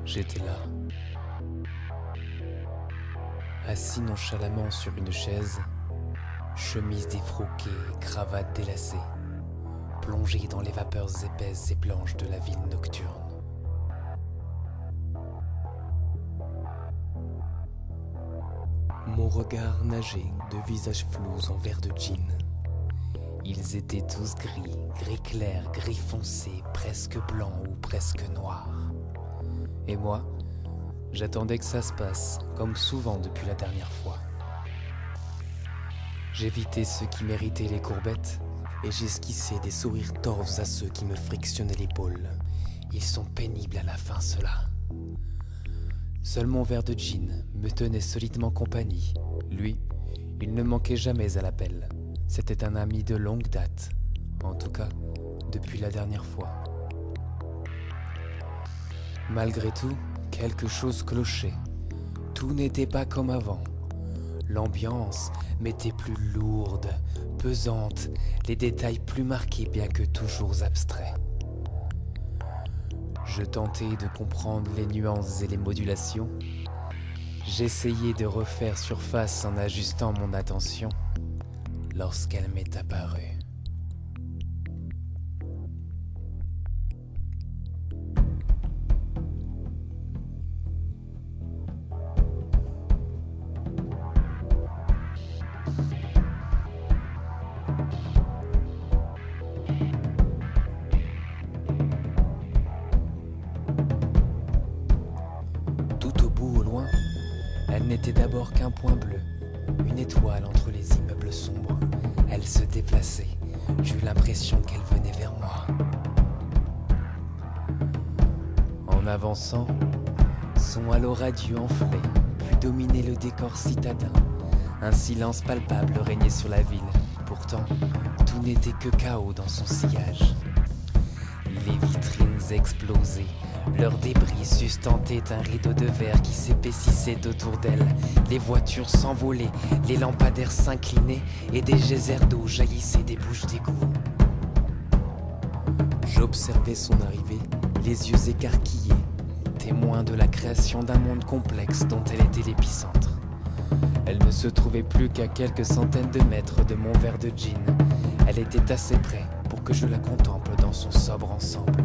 J'étais là, assis nonchalamment sur une chaise, chemise défroquée et cravate délacée, plongé dans les vapeurs épaisses et blanches de la ville nocturne. Mon regard nageait de visages flous en verre de gin. Ils étaient tous gris, gris clair, gris foncé, presque blanc ou presque noir. Et moi, j'attendais que ça se passe, comme souvent depuis la dernière fois. J'évitais ceux qui méritaient les courbettes, et j'esquissais des sourires torves à ceux qui me frictionnaient l'épaule. Ils sont pénibles à la fin, ceux-là. Seul mon verre de gin me tenait solidement compagnie. Lui, il ne manquait jamais à l'appel. C'était un ami de longue date, en tout cas, depuis la dernière fois. Malgré tout, quelque chose clochait. Tout n'était pas comme avant. L'ambiance m'était plus lourde, pesante, les détails plus marqués bien que toujours abstraits. Je tentais de comprendre les nuances et les modulations. J'essayais de refaire surface en ajustant mon attention lorsqu'elle m'est apparue. Elle n'était d'abord qu'un point bleu, une étoile entre les immeubles sombres. Elle se déplaçait, j'eus l'impression qu'elle venait vers moi. En avançant, son halo radieux enflait, puis dominait le décor citadin. Un silence palpable régnait sur la ville, pourtant tout n'était que chaos dans son sillage. Les vitrines explosaient, leurs débris sustentaient un rideau de verre qui s'épaississait autour d'elle. Les voitures s'envolaient, les lampadaires s'inclinaient et des geysers d'eau jaillissaient des bouches d'égout. J'observais son arrivée, les yeux écarquillés, témoin de la création d'un monde complexe dont elle était l'épicentre. Elle ne se trouvait plus qu'à quelques centaines de mètres de mon verre de gin. Elle était assez près pour que je la contemple dans son sobre ensemble.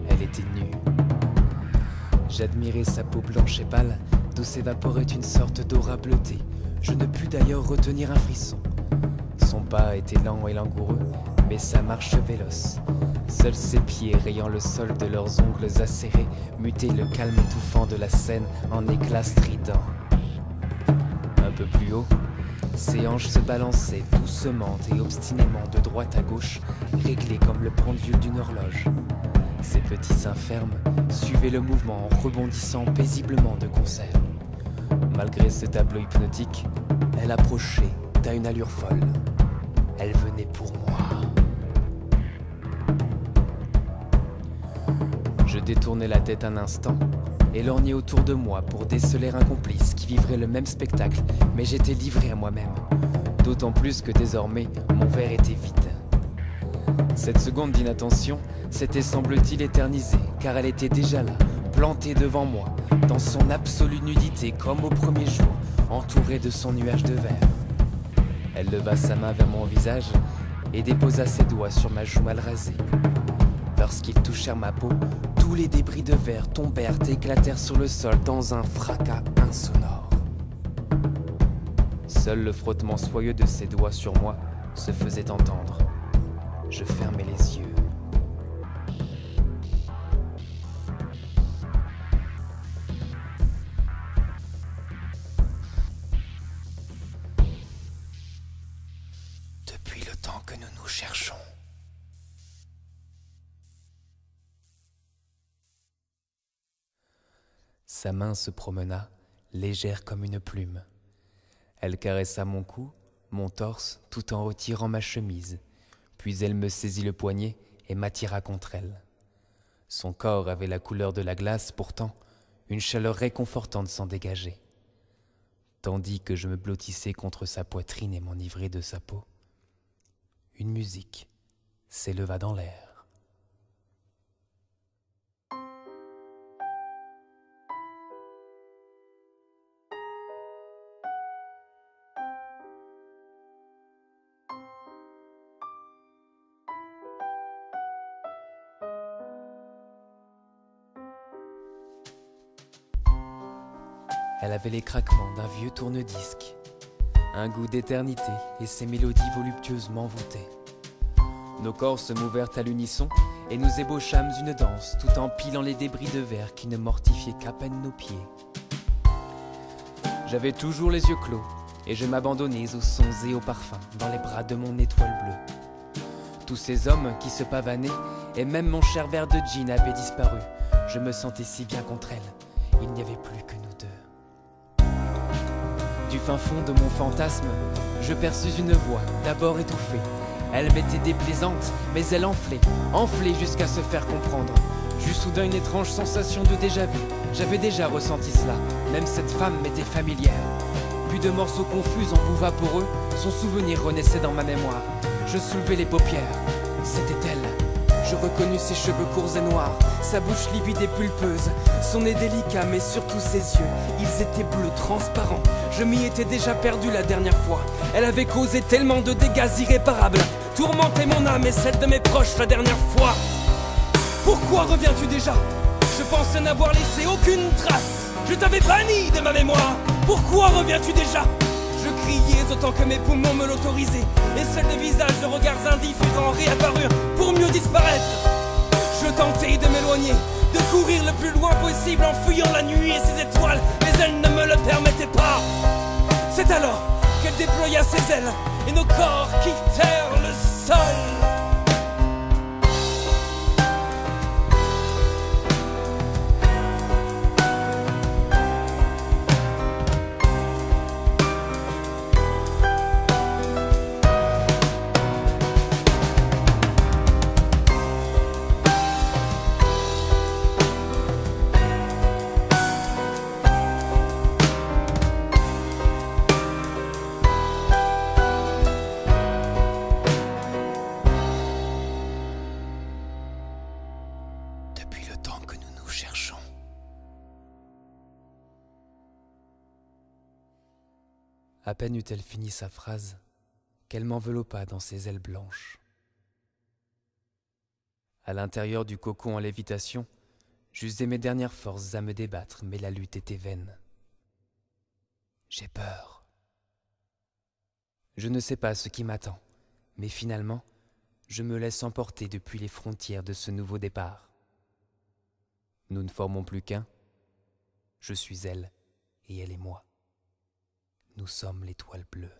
Elle était nue. J'admirais sa peau blanche et pâle, d'où s'évaporait une sorte d'aura bleutée. Je ne pus d'ailleurs retenir un frisson. Son pas était lent et langoureux, mais sa marche véloce. Seuls ses pieds rayant le sol de leurs ongles acérés mutaient le calme étouffant de la scène en éclats stridents. Un peu plus haut, ses hanches se balançaient doucement et obstinément de droite à gauche, réglées comme le pendule d'une horloge. Ses petits seins fermes suivaient le mouvement en rebondissant paisiblement de concert. Malgré ce tableau hypnotique, elle approchait à une allure folle. Elle venait pour moi. Je détournai la tête un instant et lorgnai autour de moi pour déceler un complice qui vivrait le même spectacle, mais j'étais livré à moi-même. D'autant plus que désormais, mon verre était vide. Cette seconde d'inattention s'était, semble-t-il, éternisée, car elle était déjà là, plantée devant moi, dans son absolue nudité comme au premier jour, entourée de son nuage de verre. Elle leva sa main vers mon visage et déposa ses doigts sur ma joue mal rasée. Lorsqu'ils touchèrent ma peau, tous les débris de verre tombèrent et éclatèrent sur le sol dans un fracas insonore. Seul le frottement soyeux de ses doigts sur moi se faisait entendre. Je fermai les yeux. Depuis le temps que nous nous cherchons. Sa main se promena, légère comme une plume. Elle caressa mon cou mon torse tout en retirant ma chemise, puis elle me saisit le poignet et m'attira contre elle. Son corps avait la couleur de la glace, pourtant une chaleur réconfortante s'en dégageait. Tandis que je me blottissais contre sa poitrine et m'enivrais de sa peau, une musique s'éleva dans l'air. Elle avait les craquements d'un vieux tourne-disque, un goût d'éternité et ses mélodies voluptueuses m'envoûtaient. Nos corps se mouvèrent à l'unisson et nous ébauchâmes une danse tout en pilant les débris de verre qui ne mortifiaient qu'à peine nos pieds. J'avais toujours les yeux clos et je m'abandonnais aux sons et aux parfums dans les bras de mon étoile bleue. Tous ces hommes qui se pavanaient et même mon cher verre de gin avait disparu. Je me sentais si bien contre elle, il n'y avait plus que nous deux. Du fin fond de mon fantasme, je perçus une voix, d'abord étouffée. Elle m'était déplaisante, mais elle enflait jusqu'à se faire comprendre. J'eus soudain une étrange sensation de déjà-vu. J'avais déjà ressenti cela, même cette femme m'était familière. Puis de morceaux confus en bout vaporeux, son souvenir renaissait dans ma mémoire. Je soulevai les paupières, c'était elle. Je reconnus ses cheveux courts et noirs, sa bouche livide et pulpeuse, son nez délicat mais surtout ses yeux, ils étaient bleus transparents. Je m'y étais déjà perdu la dernière fois, elle avait causé tellement de dégâts irréparables, tourmenté mon âme et celle de mes proches la dernière fois. Pourquoi reviens-tu déjà? Je pensais n'avoir laissé aucune trace, je t'avais banni de ma mémoire. Pourquoi reviens-tu déjà? Je criais autant que mes poumons me l'autorisaient, et seuls des visages de regards indifférents réapparurent pour mieux disparaître. Je tentais de m'éloigner, de courir le plus loin possible en fuyant la nuit et ses étoiles, mais elle ne me le permettait pas. C'est alors qu'elle déploya ses ailes et nos corps quittèrent le sol. À peine eut-elle fini sa phrase, qu'elle m'enveloppa dans ses ailes blanches. À l'intérieur du cocon en lévitation, j'usais mes dernières forces à me débattre, mais la lutte était vaine. J'ai peur. Je ne sais pas ce qui m'attend, mais finalement, je me laisse emporter depuis les frontières de ce nouveau départ. Nous ne formons plus qu'un. Je suis elle, et elle est moi. Nous sommes l'étoile bleue.